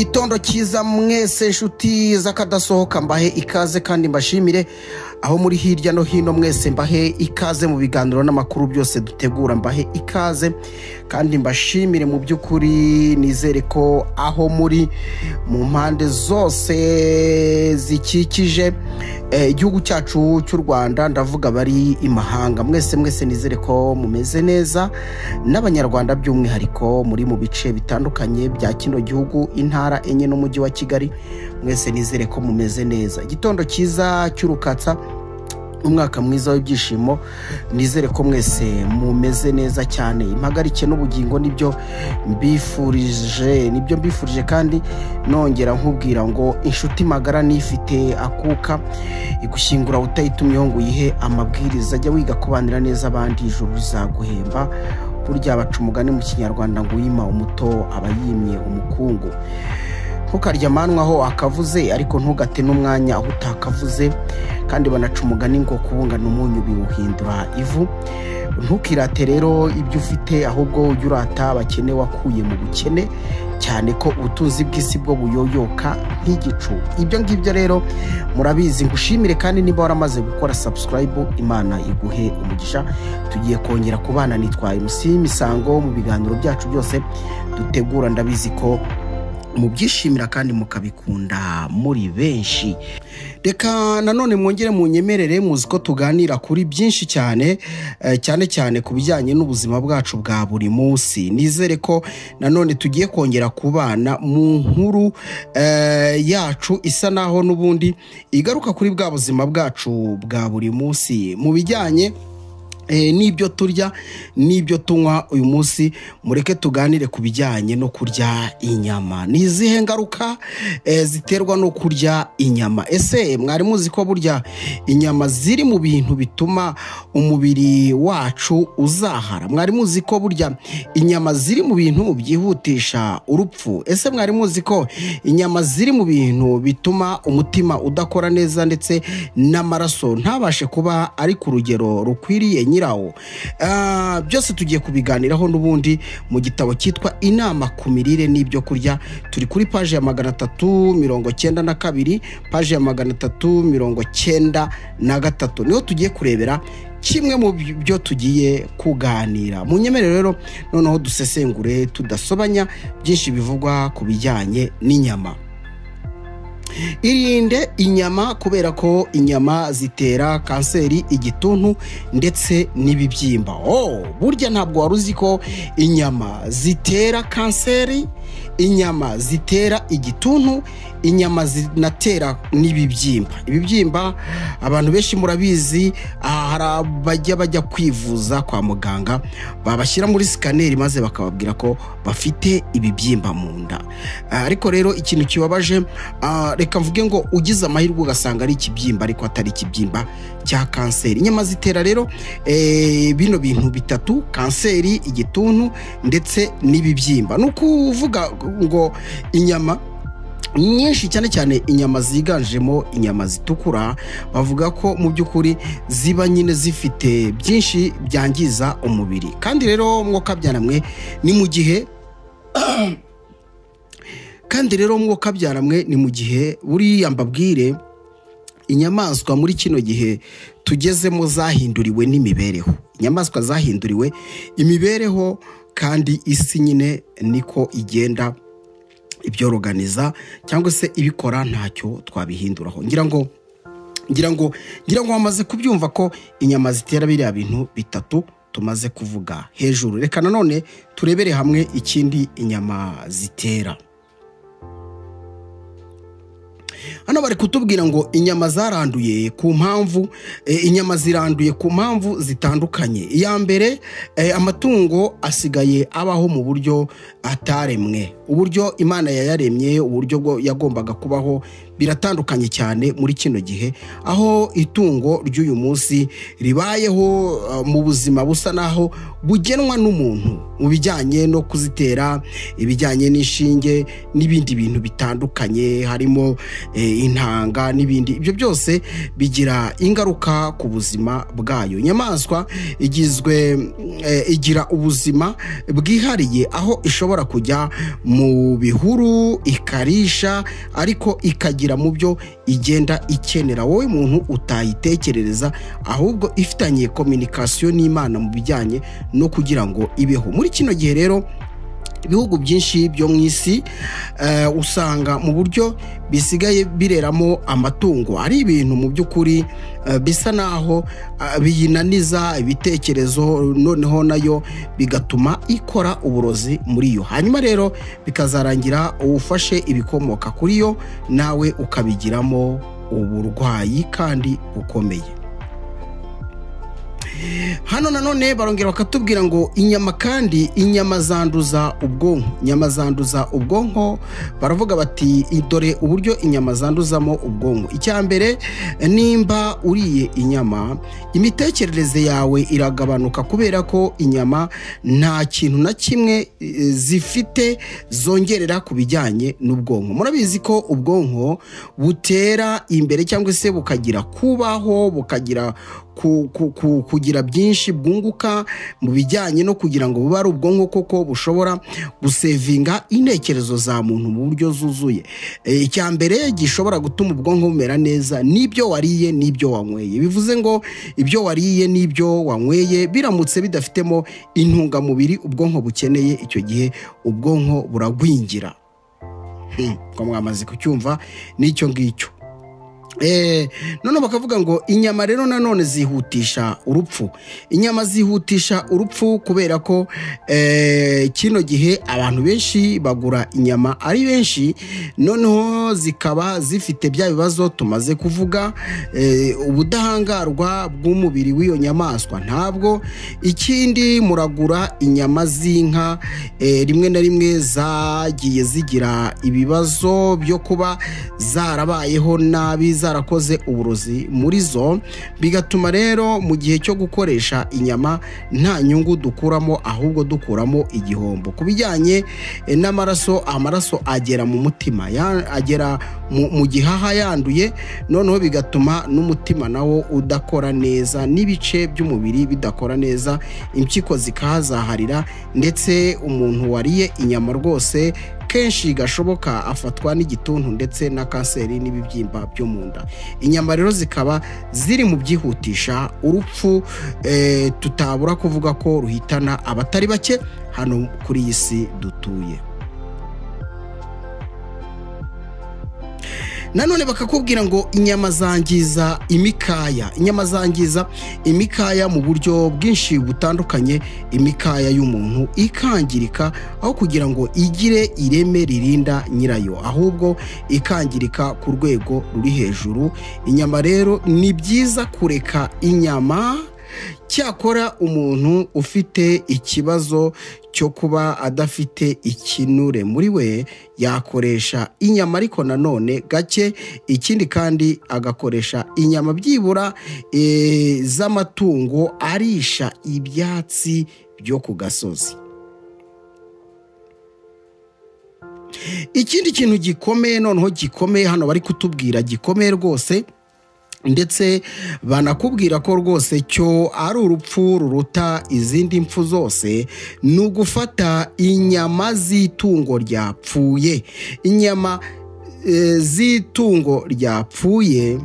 Igitondo cyiza mwese inshuti z'akadasohoka mbahe ikaze kandi mbashimire aho muri hirya no hino mwese mbahe ikaze mu biganiro n'amakuru byose dutegura mbahe ikaze kandi mbashimire mu by'ukuri nizere ko aho muri mu mpande zose zikikije igihugu cyacu cy'u Rwanda ndavuga bari imahanga mwese nizere ko mumeze neza n'abanyarwanda by'umwihariko muri mu bice bitandukanye bya kino gihugu intara enye n'umujyi wa Kigali mwese nizere ko mumeze neza igitondo cyiza cy'urukatsa umwaka mwiza w'ibyishimo nizere ko mwese mumeze neza cyane impagarike n'ubugingo nibyo mbifurije kandi nongera nkubwira ngo inshuti magara nifite akuka igushyingura utayitumyeho ngo uyihe amabwiriza ajya wiga kubanira neza abandi ijuru rizaguhemba burya baca umugani mu kinyarwanda ngo uyima umuto aba yimye umukungu ntukarya amanwa aho akavuze ariko ntugate n'umwanya aho utakavuze kandi banaca umugani ngo kubungana umunyu biwuhindura ivu ntukirate rero ibyo ufite ahubwo ujye urata abakene wakuye mu bukene cyane ko ubutunzi bw'isi bwo buyoyoka nk'igicu ibyo ngibyo rero murabizi ngushimire kandi niba waramaze gukora subscribe Imana iguhe umugisha tugiye kongera kubana nitwaye Misango mu biganiro byacu byose dutegura ndabizi ko mubyishimira kandi mukabikunda muri benshi reka nanone mwongere munyemerere muzi ko tuganira kuri byinshi cyane ku bijyanye n'ubuzima bwacu bwa buri munsi nizere ko nanone tugiye kongera kubana mu nkuru yacu isa naho n'ubundi igaruka kuri bwa buzima bwacu bwa buri munsi mu bijyanye n'ibyo turya n'ibyo tunywa uyu munsi mureke tuganire ku bijyanye no kurya inyama nizihe ngaruka ziterwa no kurya inyama ese mwari muzi ko burya inyama ziri mu bintu bituma umubiri wacu uzahara mwari muzi ko burya inyama ziri mu bintu byihutisha urupfu ese mwari muzi ko inyama ziri mu bintu bituma umutima udakora neza ndetse n'amaraso ntabashe kuba ari ku rugero rukwiriye nyirawo byose tugiye kubiganiraho n'ubundi mu gitabo cyitwa inama ku mirire n'ibyo kurya turi kuri paje ya 392 paje ya 393 niho tugiye kurebera kimwe mu byo tugiye kuganira mu nyemerero rero noneho dusesengure tudasobanya byinshi bivugwa ku bijyanye n'inyama irinde inyama kubera ko inyama zitera kanseri igituntu ndetse n'ibibyimba burya ntabwo waruzi ko inyama zitera kanseri inyama zitera igituntu inyama zinatera ibibyimba abantu benshi murabizi hari bajya kwivuza kwa muganga babashyira muri scanner maze bakababwira ko bafite ibibyimba mu nda ariko rero ikintu kibabaje reka mvuge ngo ugize amahirwe ugasanga ari ikibyimba ariko atari ikibyimba cya kanseri inyama zitera rero bino bintu bitatu kanseri igituntu ndetse n'ibibyimba nukuvuga ngo inyama nyinshi cyane inyama ziganjemo inyama zitukura bavuga ko mu by'ukuri ziba nyine zifite byinshi byangiza umubiri kandi rero mwuka byaramwe ni mu gihe buriya mbabwire inyamaswa muri kino gihe tugezemo zahinduriwe n'imibereho inyamaswa zahinduriwe imibereho kandi isi nyine niko igenda ibyoroganiza cyangwa se ibikora ntacyo twabihinduraho ngira ngo wamaze kubyumva ko inyama zitera biriya bintu bitatu tumaze kuvuga hejuru reka nanone turebere hamwe ikindi inyama zitera hano bari kutubwira ngo inyama zaranduye ku mpamvu inyama ziranduye ku mpamvu zitandukanye iya mbere amatungo asigaye abaho mu buryo ataremwe uburyo Imana yayaremye uburyo yagombaga kubaho biratandukanye cyane muri kino gihe, aho itungo ry'uyu munsi ribayeho mu buzima busa naho bugenwa n'umuntu mu bijyanye no kuzitera, ibijyanye n'inshinge n'ibindi bintu bitandukanye, harimo intanga n'ibindi. Ibyo byose bigira ingaruka ku buzima bwayo. Inyamaswa igira ubuzima bwihariye, aho ishobora kujya mu bihuru ikarisha, ariko ikagira mu byo igenda ikenera wowe muntu utayitekerereza, ahubwo ifitanye communication n'Imana mu bijyanye no kugira ngo ibeho. Muri kino gihe rero ibihugu byinshi byo mu isi usanga mu buryo bisigaye bireramo amatungo ari ibintu mu by'ukuri bisa naho biyinaniza ibitekerezo, noneho nayo bigatuma ikora uburozi muri yo, hanyuma rero bikazarangira ufashe ibikomoka kuri yo nawe ukabigiramo uburwayi kandi bukomeye. Hano nanone barongera bakatubwira ngo inyama zanduza ubwonko. Inyama zanduza ubwonko, baravuga bati dore uburyo inyama zanduzamo ubwonko. Icyambere, nimba uriye inyama, imitekerereze yawe iragabanuka kubera ko inyama nta kintu na kimwe zifite zongerera ku bijyanye n'ubwonko. Murabizi ko ubwonko butera imbere cyangwa se bukagira kubaho, bukagira kugira byinshi bwunguka mu bijyanye no kugira ngo bube ari ubwonko koko bushobora gusevinga intekerezo za muntu mu buryo zuzuye. Icyambere gishobora gutuma ubwonko bumera neza n'ibyo wariye n'ibyo wanyweye. Bivuze ngo ibyo wariye n'ibyo wanyweye biramutse bidafitemo intungamubiri ubwonko bukeneye, icyo gihe ubwonko buragwingira. Ko mwamaze kucyumva n'icyo ngicyo. None bakavuga ngo inyama rero nanone zihutisha urupfu. Inyama zihutisha urupfu kubera ko kino gihe abantu benshi bagura inyama ari benshi, noneho zikaba zifite bya bibazo tumaze kuvuga, ubudahangarwa bw'umubiri w'iyo nyamaswa ntabwo. Ikindi, muragura inyama z'inka rimwe na rimwe zagiye zigira ibibazo byo kuba zarabayeho nabi, zarakoze uburozi muri zo, bigatuma rero mu gihe cyo gukoresha inyama nta nyungu dukuramo, ahubwo dukuramo igihombo. Ku bijyanye n'amaraso, amaraso agera mu mutima, agera mu gihaha yanduye, noneho bigatuma n'umutima nawo udakora neza, n'ibice by'umubiri bidakora neza, impyiko zikahazaharira, ndetse umuntu wariye inyama rwose kenshi gashoboka afatwa n'igituntu ndetse na kanseri n'ibibyimba byo mu nda. Inyama rero zikaba ziri mu byihutisha urupfu, tutabura kuvuga ko ruhitana abatari bake hano kuri iyi si dutuye. Nanone bakakubwira ngo inyama zangiza imikaya. Inyama zangiza imikaya mu buryo bwinshi butandukanye. Imikaya y'umuntu ikangirika, aho kugira ngo igire ireme ririnda nyirayo, ahubwo ikangirika ku rwego ruri hejuru. Inyama rero ni byiza kureka inyama, cyakora umuntu ufite ikibazo cyo kuba adafite ikinure muri we yakoresha inyama, ariko nanone gake. Ikindi kandi agakoresha inyama byibura z'amatungo arisha ibyatsi byo ku gasozi. Ikindi kintu gikomeye, noneho gikomeye hano bari kutubwira, gikomeye rwose, ndetse banakubwira ko rwose cyo ari urupfu ruruta izindi mpfu zose, ni ugufata inyama z'itungo ryapfuye. Inyama z'itungo ryapfuye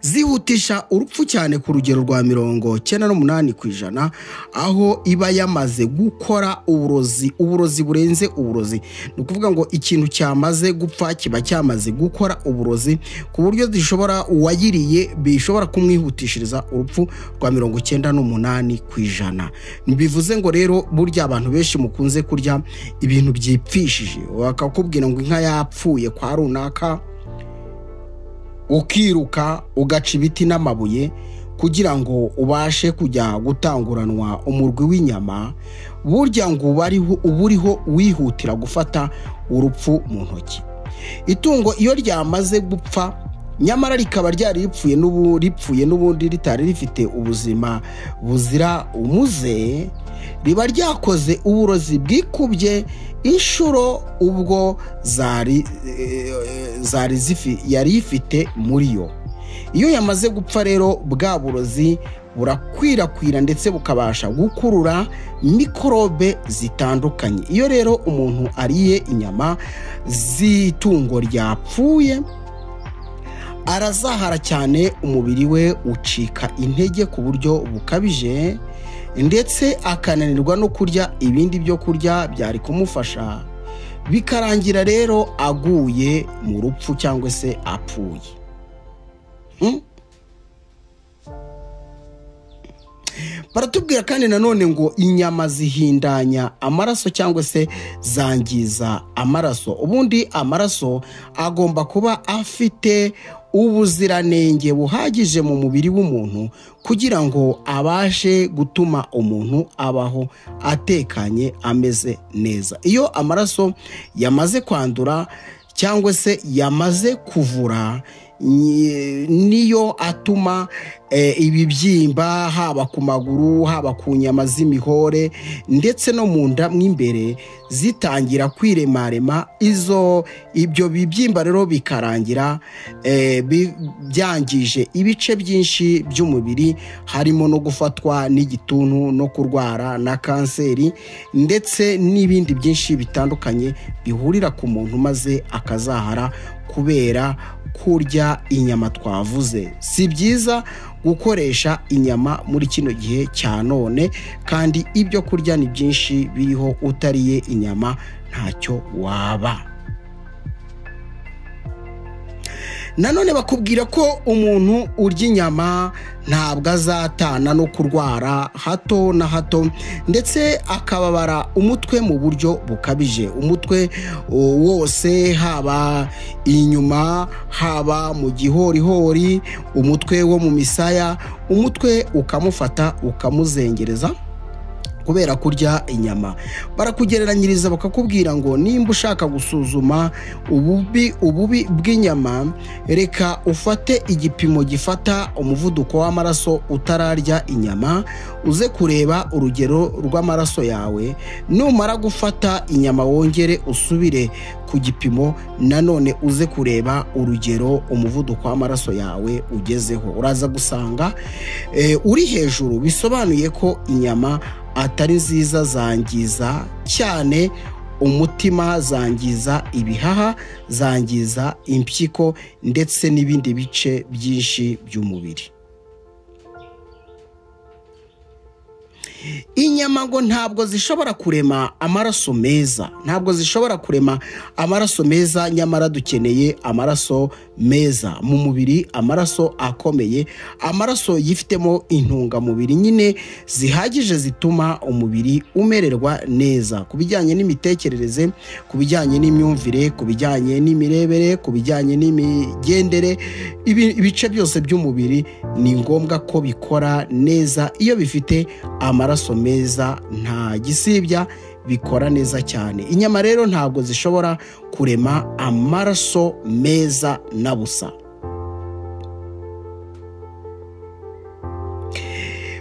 zihutisha urupfu cyane ku rugero rwa 98%, aho iba yamaze gukora uburozi burenze uburozi. Ni ukuvuga ngo ikintu cyamaze gupfa kiba cyamaze gukora uburozi ku buryo zishobora uwayiriye bishobora kumwihutishiriza urupfu rwa 98%. Bivuze ngo rero burya abantu benshi mukunze kurya ibintu byipfishije, bakakubwira ngo inka yapfuye kwa runaka, ukiruka ugaca ibiti n'amabuye kugira ngo ubashe kujya gutanguranwa umurwi w'inyama. Burya ngo uburiho wihutira gufata urupfu mu ntoki. itungo iyo ryamaze gupfa nyamara rikaba ryari ripfuye n'ubundi ritari rifite ubuzima buzira umuze, riba ryakoze uburozi bwikubye inshuro ubwo yari ifite muri yo. Iyo yamaze gupfa rero bwa burozi burakwirakwira ndetse bukabasha gukurura mikorobe zitandukanye. Iyo rero umuntu ariye inyama z'itungo ryapfuye arazahara cyane, umubiri we ucika intege ku buryo bukabije ndetse akananirwa no kurya ibindi byo kurya byari kumufasha, bikarangira rero aguye mu rupfu cyangwa se apfuye. Baratubwira kandi nanone ngo inyama zihindanya amaraso cyangwa se zangiza amaraso. Ubundi amaraso agomba kuba afite ubuziranenge buhagije mu mubiri w'umuntu kugira ngo abashe gutuma umuntu abaho atekanye ameze neza. Iyo amaraso yamaze kwandura cyangwa se yamaze kuvura, niyo atuma ibibyimba haba ku maguru, haba ku nyama z'imihore ndetse no mu nda mw'imbere zitangira kwiremarema. Ibyo bibyimba rero bikarangira byangije ibice byinshi by'umubiri, harimo no gufatwa n'igituntu no kurwara na kanseri ndetse n'ibindi byinshi bitandukanye bihurira ku muntu maze akazahara kubera kurya inyama twavuze. Si byiza gukoresha inyama muri kino gihe cya none, kandi ibyo kurya ni byinshi biriho, utariye inyama ntacyo waba. Nanone bakubwira ko umuntu urya inyama ntabwo azatana no kurwara hato na hato ndetse akababara umutwe mu buryo bukabije. Umutwe wose, haba inyuma, haba mu gihorihori, umutwe wo mu misaya, umutwe ukamufata ukamuzengereza kubera kurya inyama. Barakugereranyiriza bakakubwira ngo nimba ushaka gusuzuma ububi bw'inyama, reka ufate igipimo gifata umuvuduko w'amaraso utararya inyama, uze kureba urugero rw'amaraso yawe. Numara gufata inyama wongere usubire ku gipimo, nanone uze kureba urugero umuvuduko w'amaraso yawe ugezeho. Uraza gusanga uri hejuru, bisobanuye ko inyama atari nziza, zangiza cyane umutima, zangiza ibihaha, zangiza impyiko ndetse n'ibindi bice byinshi by'umubiri. Inyama ngo ntabwo zishobora kurema amaraso meza, nyamara dukeneye amaraso meza mu mubiri, amaraso akomeye, amaraso yifitemo intungamubiri nyine zihagije zituma umubiri umererwa neza, ku bijyanye n'imitekerereze, ku bijyanye n'imyumvire, ku bijyanye n'imirebere, ku bijyanye n'imigendere. Ibice byose by'umubiri ni ngombwa ko bikora neza. Iyo bifite amaraso meza nta gisibya, bikora neza cyane. Inyama rero ntabwo zishobora kurema amaraso meza na busa.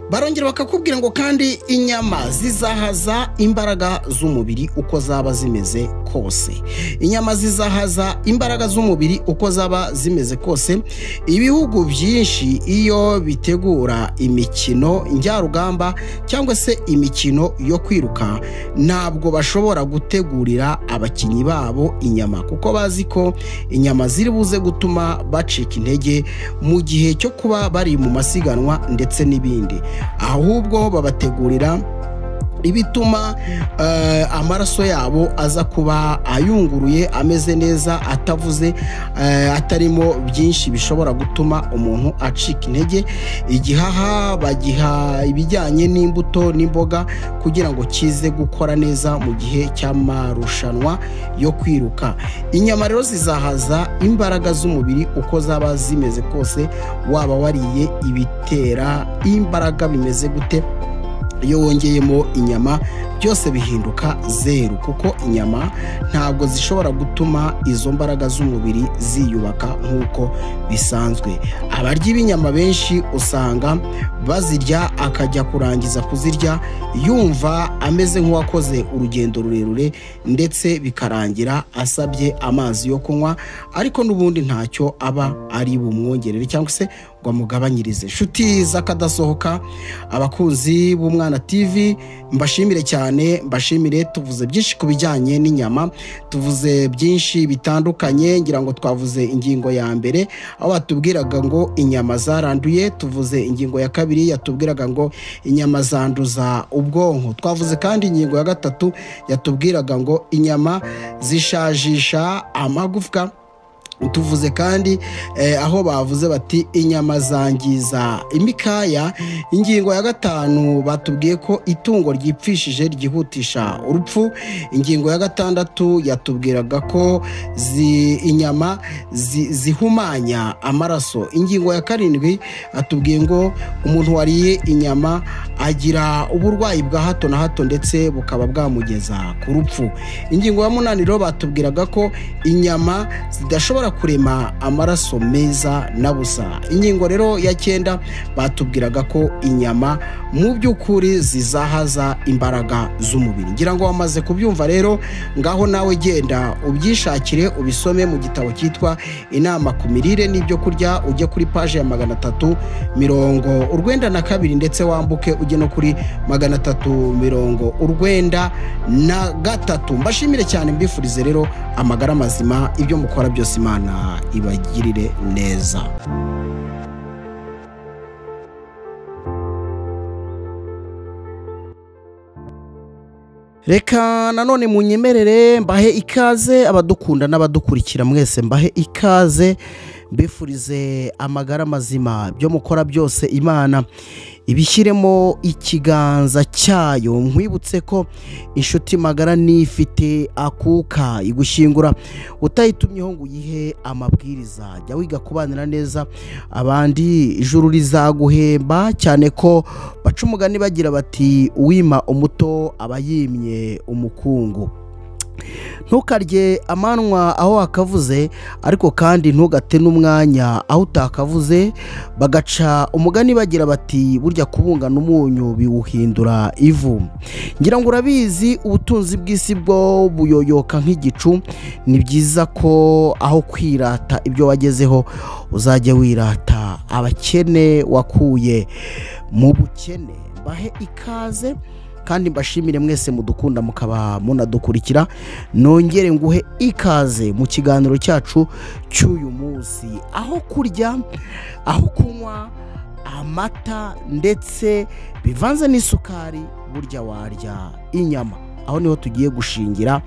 Barongera bakakubwira ngo kandi inyama zizahaza imbaraga z'umubiri uko zaba zimeze kose. Inyama zizahaza imbaraga z'umubiri uko zaba zimeze kose. Ibihugu byinshi iyo bitegura imikino njyarugamba cyangwa se imikino yo kwiruka, ntabwo bashobora gutegurira abakinnyi babo inyama, kuko bazi ko inyama ziri buze gutuma bacika intege mu gihe cyo kuba bari mu masiganwa ndetse n'ibindi. Ahubwo babategurira ibituma amaraso yabo aza kuba ayunguruye, ameze neza, atavuze, atarimo byinshi bishobora gutuma umuntu acika intege. Igihaha bagiha ibijyanye n'imbuto n'imboga kugira ngo kize gukora neza mu gihe cy'amarushanwa yo kwiruka. Inyama rero zizahaza imbaraga z'umubiri uko zaba zimeze kose, waba wariye ibitera imbaraga bimeze gute. Iyo wongeyemo inyama byose bihinduka zeru, kuko inyama ntabwo zishobora gutuma izo mbaraga z'umubiri ziyubaka nk'uko bisanzwe. Abarya b'inyama benshi usanga bazirya akajya kurangiza kuzirya yumva ameze nk'uwakoze urugendo rurerure, ndetse bikarangira asabye amazi yo kunywa, ariko n'ubundi ntacyo aba ari bumwongerere cyangwa se ngo amugabanyirize. Inshuti z'akadasohoka, abakunzi b'Umwana TV, mbashimire cyane, mbashimire. Tuvuze byinshi ku bijyanye n'inyama, tuvuze byinshi bitandukanye, ngira ngo twavuze ingingo ya mbere aho batubwiraga ngo inyama zaranduye, tuvuze ingingo ya kabiri yatubwiraga ngo inyama zanduza ubwonko, twavuze kandi ingingo ya gatatu yatubwiraga ngo inyama zishajisha amagufwa, tuvuze kandi aho bavuze bati inyama zangiza imikaya. Ingingo ya gatanu batubwiye ko itungo ryipfishije ryihutisha urupfu. Ingingo ya gatandatu yatubwiraga ko inyama zihumanya amaraso. Ingingo ya karindwi atubwiye ngo umuntu wariye inyama agira uburwayi bwa hato na hato ndetse bukaba bwamugeza ku rupfu. Ingingo ya munani rero batubwiraga ko inyama zidashobora kurema amaraso meza na busa. Ingingo rero ya 9 batubwiraga ko inyama mu by'ukuri zizahaza imbaraga z'umubiri. Ngira ngo wamaze kubyumva rero, ngaho nawe genda ubyishakire ubisome mu gitabo cyitwa Inama ku mirire n'ibyo kurya, ujye kuri page ya 392 ndetse wambuke ujye no kuri 393. Mbashimire cyane, mbifurize rero amagara mazima, ibyo mukora byose Imana ibagirire neza. Reka nanone munyemerere mbahe ikaze abadukunda n'abadukurikira mwese, mbahe ikaze, mbifurize amagara mazima, byo mukora byose Imana ibishyiremo ikiganza cyayo. Nkwibutse ko inshuti magara nifite akuka igushyingura utayitumyeho ngo uyihe amabwiriza. Jya wiga kubanira neza abandi, ijuru rizaguhemba, cyane ko baca umugani bagira bati uwima umuto aba yimye umukungu. Ntukarye amanwa aho wakavuze, ariko kandi ntugate n'umwanya aho utakavuze. Bagaca umugani bagira bati burya kubungana umunyu biwuhindura ivu. Ngira ngo urabizi ubutunzi bw'isi bwo buyoyoka nk'igicu. Ni byiza ko aho kwirata ibyo wagezeho uzajya wirata abakene wakuye mu bukene. Bahe ikaze kandi mbashimire mwese mudukunda mukaba munadukurikira. Nongere nguhe ikaze mu kiganiro cyacu cy'uyu munsi, aho kurya, aho kunywa amata ndetse bivanze n'isukari, burya warya inyama. Aho niho tugiye gushingira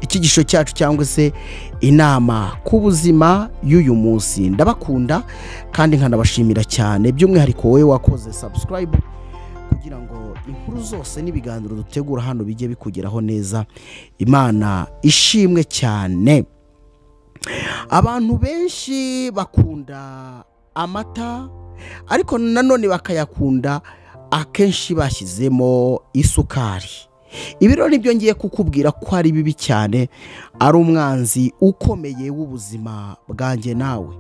ikigisho cyacu cyangwa se inama ku buzima y'uyu munsi. Ndabakunda kandi nkanabashimira cyane, by'umwihariko wowe wakoze subscribe kugira ngo inkuru zose n'ibiganiro dutegura hano bijye bikugeraho neza. Imana ishimwe cyane. Abantu benshi bakunda amata, ariko nanone bakayakunda akenshi bashyizemo isukari. Ibi rero nibyo ngiye kukubwira ko ari bibi cyane, ari umwanzi ukomeye w'ubuzima bwanjye nawe.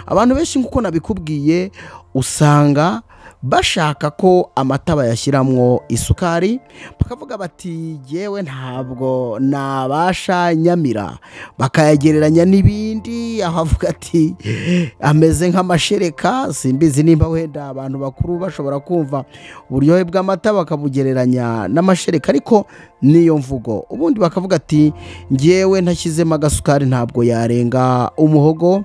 Abantu benshi nk'uko nabikubwiye usanga bashaka ko amata bayashyiramo isukari, bakavuga bati yewe ntabwo nabasha nyamira, bakayagereranya n'ibindi, aho avuga ati ameze nk'amashereka. Simbizi nimba wenda abantu bakuru bashobora kumva uburyohe bw'amata bakabugereranya n'amashereka, ariko niyo mvugo. Ubundi bakavuga ati ngewe ntashyizemo agasukari ntabwo yarenga umuhogo.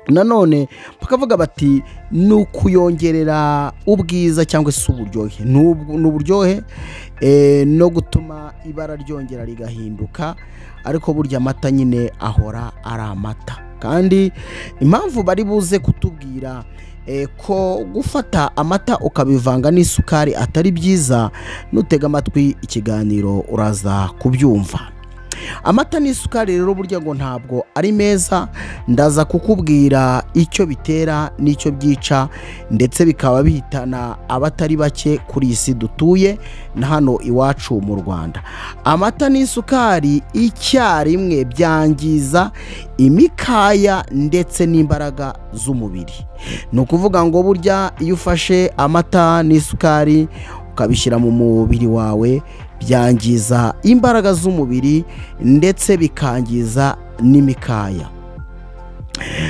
Nanone bakavuga bati ni ukuyongerera ubwiza cyangwa se uburyohe, n'uburyohe no gutuma ibara ryongera rigahinduka, ariko burya amata nyine ahora ari amata. Kandi impamvu bari buze kutubwira ko gufata amata ukabivanga n'isukari atari byiza, nutega amatwi ikiganiro uraza kubyumva. Amata n'isukari rero burya ngo ntabwo ari meza, ndaza kukubwira icyo bitera n'icyo byica, ndetse bikaba bihitana abatari bake kuri iyi si dutuye na hano iwacu mu Rwanda. Amata n'isukari icyarimwe byangiza imikaya ndetse n'imbaraga z'umubiri. Ni ukuvuga ngo burya iyo ufashe amata n'isukari ukabishyira mu mubiri wawe byangiza imbaraga z'umubiri ndetse bikangiza n'imikaya.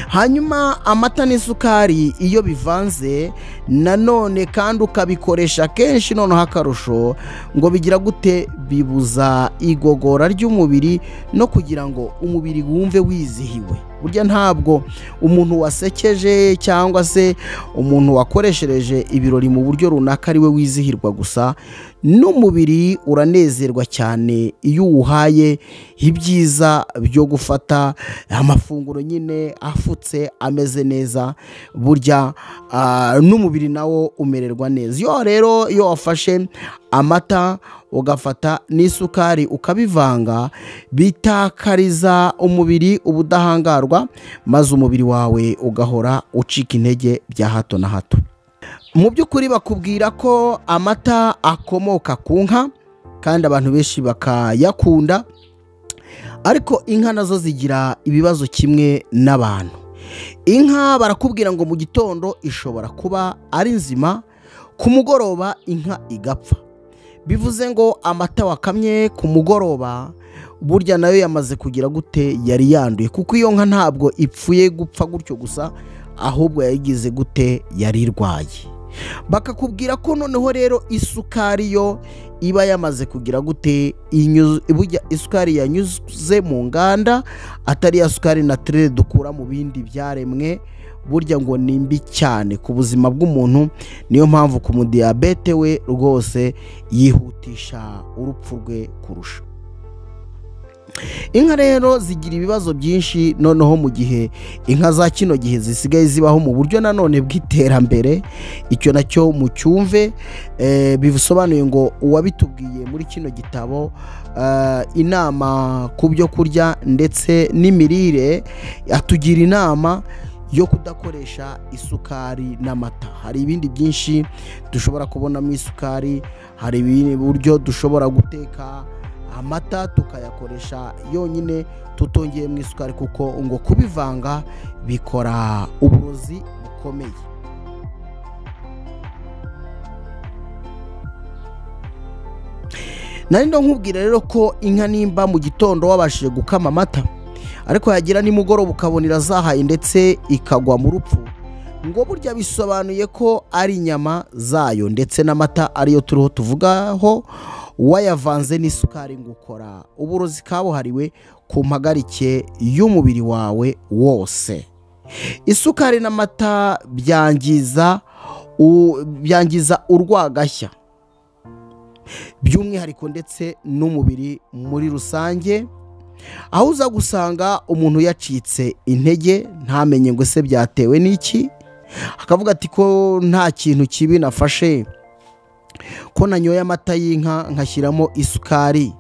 Hanyuma amata n'isukari iyo bivanze nanone kandi ukabikoresha kenshi, noneho akarusho ngo bigira gute, bibuza igogora ry'umubiri no kugira ngo umubiri wumve wizihiwe. Burya ntabwo umuntu wasekeje cyangwa se umuntu wakoreshereje ibirori mu buryo runaka ari we wizihirwa gusa, n'umubiri uranezerwa cyane iyo uwuhaye ibyiza byo gufata amafunguro nyine afutse ameze neza. Burya n'umubiri nawo umererwa neza. Iyo wafashe amata ugafata n'isukari ukabivanga, bitakariza umubiri ubudahangarwa, maze umubiri wawe ugahora ucika intege bya hato na hato. Mu by'ukuri bakubwira ko amata akomoka ku nka kandi abantu benshi bakayakunda, ariko inka nazo zigira ibibazo kimwe n'abantu. Inka barakubwira ngo mu gitondo ishobora kuba ari nzima, ku mugoroba inka igapfa. Bivuze ngo amata wakamye ku mugoroba burya nayo yamaze kugira gute, yari yanduye, kuko iyo nka ntabwo ipfuye gupfa gutyo gusa, ahubwo yayigize gute, yari irwaye. Bakakubwira ko noneho rero isukari yo iba yamaze kugira gute, burya isukari yanyuze mu nganda, atari ya sukari naturelle dukura mu bindi byaremwe. Burya ngo ni mbi cyane ku buzima bw'umuntu, niyo mpamvu ku mudiyabete we rwose yihutisha urupfu rwe kurusha. Inka rero zigira ibibazo byinshi, noneho mu gihe inka za kino gihe zisigaye zibaho mu buryo nanone bw'iterambere, icyo nacyo mu cyumve. Bisobanuye ngo uwabitubwiye muri kino gitabo inama ku byo kurya ndetse n'imirire, atugira inama yo kudakoresha isukari n'amata. Hari ibindi byinshi dushobora kubonamo isukari, hari ibindi buryo dushobora guteka amata tukayakoresha yonyine tutongeyemo isukari, kuko ngo kubivanga bikora uburozi bukomeye. Nari nkubwira rero ko inka nimba mu gitondo wabashije gukama amata, ariko yagira nimugoroba ukabona irazahaye ndetse ikagwa mu rupfu, ngo burya bisobanuye ko ari inyama zayo ndetse n'amata ariyo turiho tuvugaho, wayavanze n'isukari ngo ukora uburozi kabuhariwe ku mpagarike y'umubiri wawe wose. Isukari n'amata byangiza urwagashya by'umwihariko ndetse n'umubiri muri rusange, aho uza gusanga umuntu yacitse intege ntamenye ngo se byatewe n'iki, akavuga ati ko nta kintu kibi nafashe, ko nanyoye amata y'inka nkashyiramo isukari,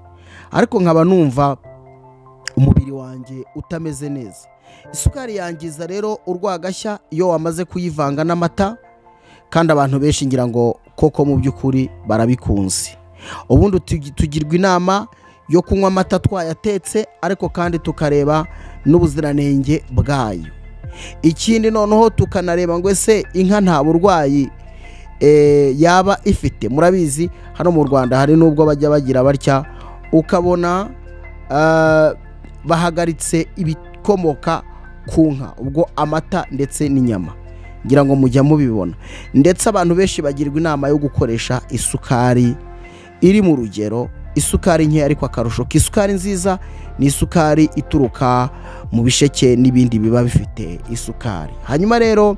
ariko nkaba numva umubiri wanjye utameze neza. Isukari yangiza rero urwagashya iyo wamaze kuyivanga n'amata, kandi abantu benshi ngira ngo koko mu by'ukuri barabikunze. Ubundi tugirwa inama yo kunywa amata twayatetse, ariko kandi tukareba n'ubuziranenge bwayo. Ikindi noneho tukanareba ngo ese inka nta burwayi yaba ifite. Murabizi hano mu Rwanda hari nubwo bajya bagira batya ukabona bahagaritse ibikomoka ku nka, ubwo amata ndetse n'inyama, ngira ngo mujya mubibona. Ndetse abantu benshi bagirwa inama yo gukoresha isukari iri mu rugero, isukari nke, ariko akarusho k'isukari nziza ni isukari ituruka mu bisheke n'ibindi biba bifite isukari. Hanyuma rero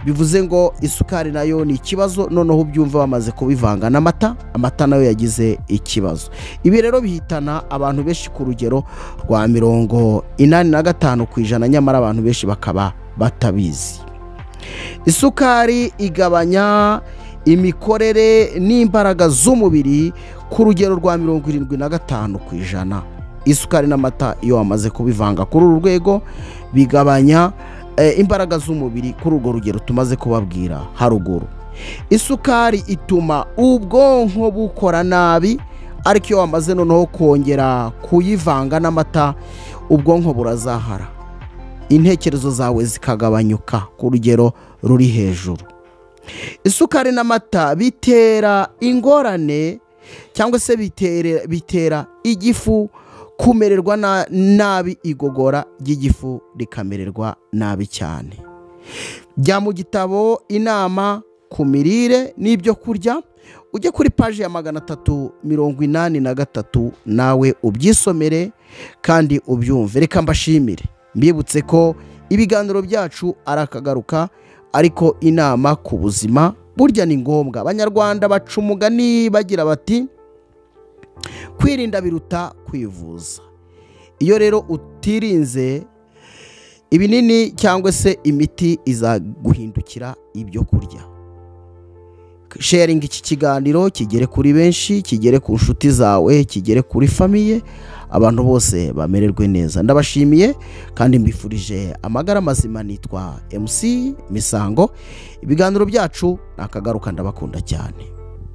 bivuze ngo isukari nayo ni ikibazo, noneho ubyumva bamaze kubivanga n'amata, amata nayo yagize ikibazo. Ibi rero bihitana abantu benshi ku rugero rwa 85%, nyamara abantu benshi bakaba batabizi. Isukari igabanya imikorere n'imbaraga z'umubiri ku rugero rwa 75%. isukari n'amata iyo wamaze kubivanga kuri uru rwego bigabanya imbaraga z'umubiri kuri urwo rugero tumaze kubabwira haruguru. Isukari ituma ubwonko bukora nabi, ariko iyo wamaze noneho kongera kuyivanga n'amata ubwonko burazahara, intekerezo zawe zikagabanyuka ku rugero ruri hejuru. Isukari n'amata bitera ingorane cyangwa se bitera igifu kumererwa nabi, igogora ry'igifu rikamererwa nabi cyane. Jya mu gitabo inama ku mirire n'ibyo kurya, ujye kuri paji ya 383 nawe ubyisomere kandi ubyumve. Reka mbashimire, mbibutse ko ibiganiro byacu arakagaruka, ariko inama ku buzima burya ni ngombwa. Abanyarwanda baca umugani bagira bati kwirinda biruta kwivuza. Iyo rero utirinze ibinini cyangwa se imiti izaguhindukira ibyo kurya. Sharing iki kiganiro kigere kuri benshi, kigere ku nshuti zawe, kigere kuri famiye, abantu bose bamererwe neza. Ndabashimiye kandi mbifurije amagara mazima. Nitwa MC Misango, ibiganiro byacu nakagaruka, ndabakunda cyane.